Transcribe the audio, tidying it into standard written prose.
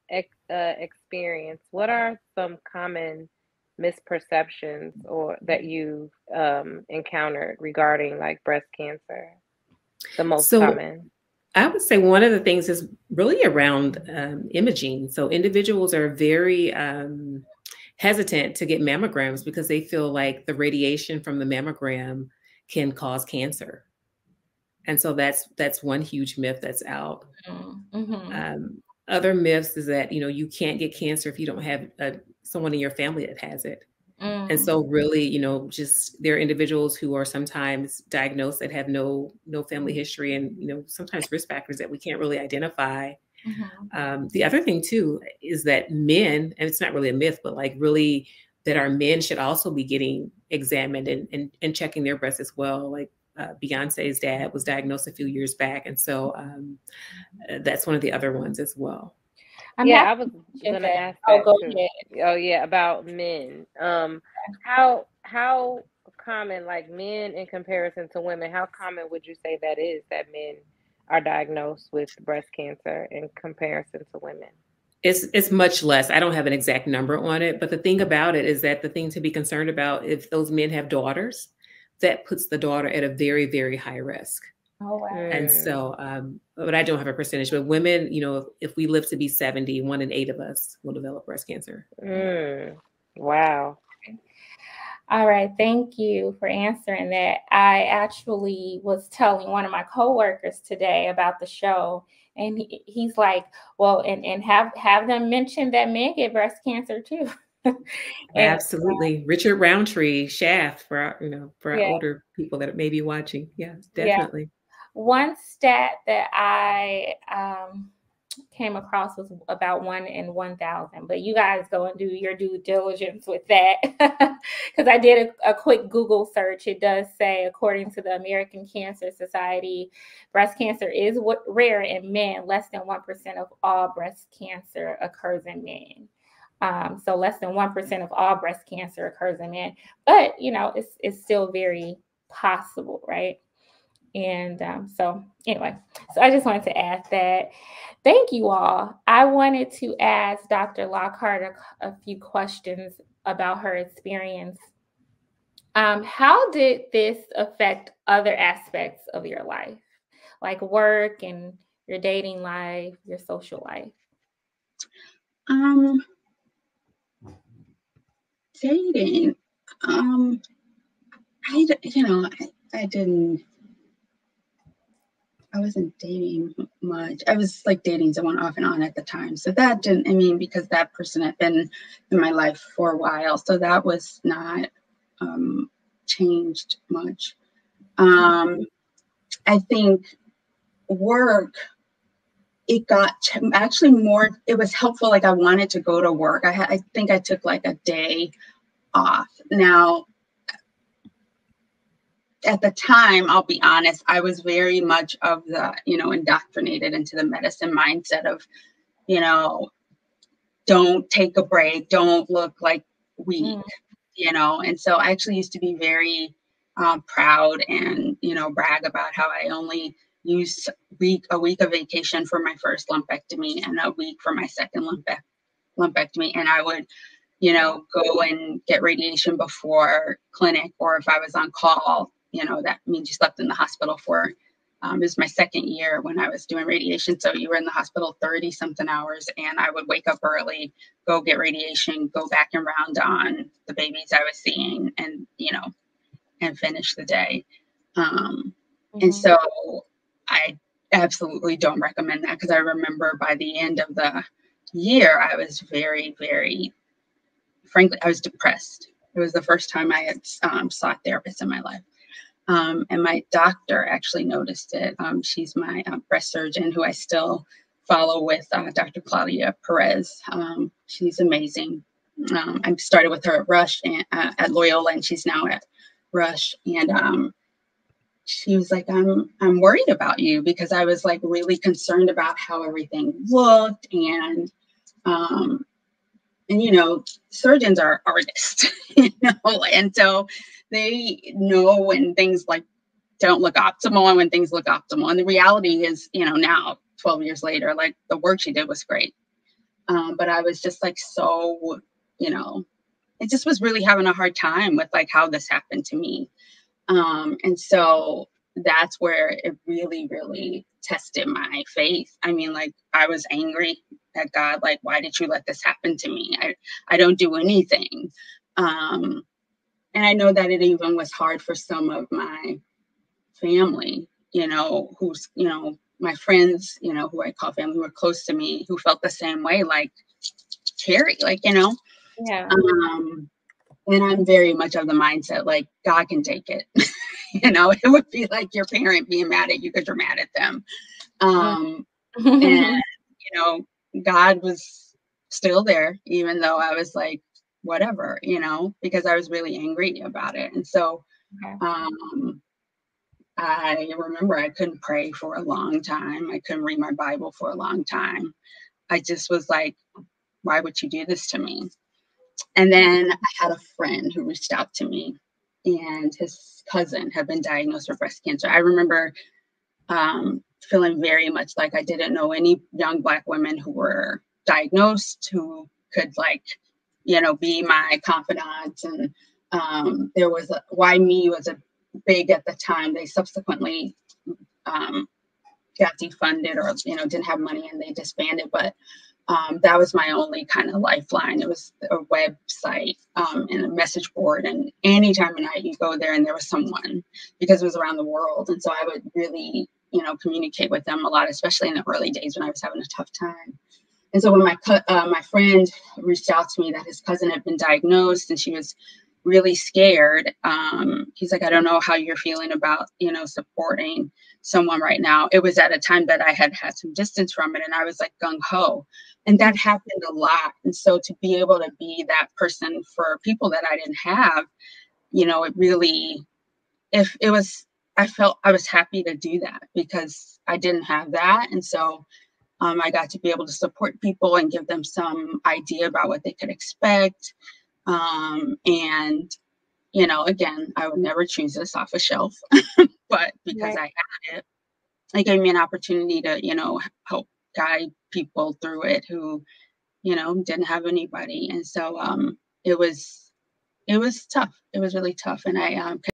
experience, what are some common misperceptions or that you've encountered regarding like breast cancer? The most So common. I would say one of the things is really around imaging. So individuals are very hesitant to get mammograms because they feel like the radiation from the mammogram can cause cancer. And so that's one huge myth that's out. Mm-hmm. Other myths is that you can't get cancer if you don't have someone in your family that has it. And Mm. so really, just there are individuals who are sometimes diagnosed that have no family history and, sometimes risk factors that we can't really identify. The other thing too is that men, and it's not really a myth, but like really that our men should also be getting examined and checking their breasts as well. Like Beyonce's dad was diagnosed a few years back. And so that's one of the other ones as well. I'm Yeah, happy I was you mentioned gonna that. ask Oh, that go too. ahead. Oh yeah, about men. How common, like men in comparison to women, how common would you say that is that men are diagnosed with breast cancer in comparison to women? It's much less. I don't have an exact number on it, but the thing about it is that the thing to be concerned about, if those men have daughters, that puts the daughter at a very, very high risk. Oh, wow. And Mm, so, but I don't have a percentage. But women, if we live to be 70, 1 in 8 of us will develop breast cancer. mm. Wow. All right, thank you for answering that. I actually was telling one of my coworkers today about the show, and he's like, "Well, and have them mention that men get breast cancer too." And Absolutely. Richard Roundtree, Shaft for our yeah, older people that may be watching. Yeah, yeah. definitely. One stat that I came across was about 1 in 1,000. But you guys go and do your due diligence with that, because I did a quick Google search. It does say, according to the American Cancer Society, breast cancer is rare in men. Less than 1% of all breast cancer occurs in men. So less than 1% of all breast cancer occurs in men, but it's still very possible, right? And so anyway, so I just wanted to ask that. Thank you all. I wanted to ask Dr. Lockhart a few questions about her experience. How did this affect other aspects of your life, like work and your dating life, your social life? Um, Dating. I didn't. I wasn't dating much. I was like dating someone off and on at the time. So that didn't, I mean, because that person had been in my life for a while. So that was not changed much. I think work, it got actually more, it was helpful. Like I wanted to go to work. I think I took like a day off. Now, at the time, I'll be honest, I was very much of the, indoctrinated into the medicine mindset of, don't take a break, don't look like weak, and so I actually used to be very proud and, brag about how I only used a week of vacation for my first lumpectomy and a week for my second lumpectomy. And I would, go and get radiation before clinic, or if I was on call, that means you slept in the hospital for, it was my second year when I was doing radiation. So you were in the hospital 30 something hours, and I would wake up early, go get radiation, go back and round on the babies I was seeing, and, and finish the day. And so I absolutely don't recommend that, because I remember by the end of the year, I was very, very, frankly, I was depressed. It was the first time I had sought therapists in my life. And my doctor actually noticed it. She's my breast surgeon, who I still follow with, Dr. Claudia Perez. She's amazing. I started with her at Rush and at Loyola, and she's now at Rush. And she was like, I'm worried about you, because I was like really concerned about how everything looked. And surgeons are artists, and so they know when things like don't look optimal and when things look optimal. And the reality is, now 12 years later, like the work she did was great. But I was just like, so, it just was really having a hard time with like how this happened to me. And so that's where it really, really tested my faith. I mean, like, I was angry at God, like, why did you let this happen to me? I don't do anything. And I know that it even was hard for some of my family, who's, my friends, who I call family, who were close to me, who felt the same way, like Terry, like, Yeah. And I'm very much of the mindset, like, God can take it. It would be like your parent being mad at you because you're mad at them. And, God was still there, even though I was like, whatever, because I was really angry about it. And so, I remember I couldn't pray for a long time. I couldn't read my Bible for a long time. I just was like, why would you do this to me? And then I had a friend who reached out to me, and his cousin had been diagnosed with breast cancer. I remember feeling very much like I didn't know any young Black women who were diagnosed, who could be my confidant. And there was Why Me was a big at the time. They subsequently got defunded, or didn't have money, and they disbanded. But that was my only kind of lifeline. It was a website and a message board, and any time of night you go there and there was someone, because it was around the world. And so I would really communicate with them a lot, especially in the early days when I was having a tough time. And so when my friend reached out to me that his cousin had been diagnosed and she was really scared, he's like, I don't know how you're feeling about, supporting someone right now. It was at a time that I had some distance from it, and I was like gung ho. And that happened a lot. And so to be able to be that person for people that I didn't have, it really, I felt I was happy to do that because I didn't have that. And so I got to be able to support people and give them some idea about what they could expect. And, again, I would never choose this off a shelf, but because I had it, it gave me an opportunity to, help guide people through it who, didn't have anybody. And so it was tough. It was really tough. And I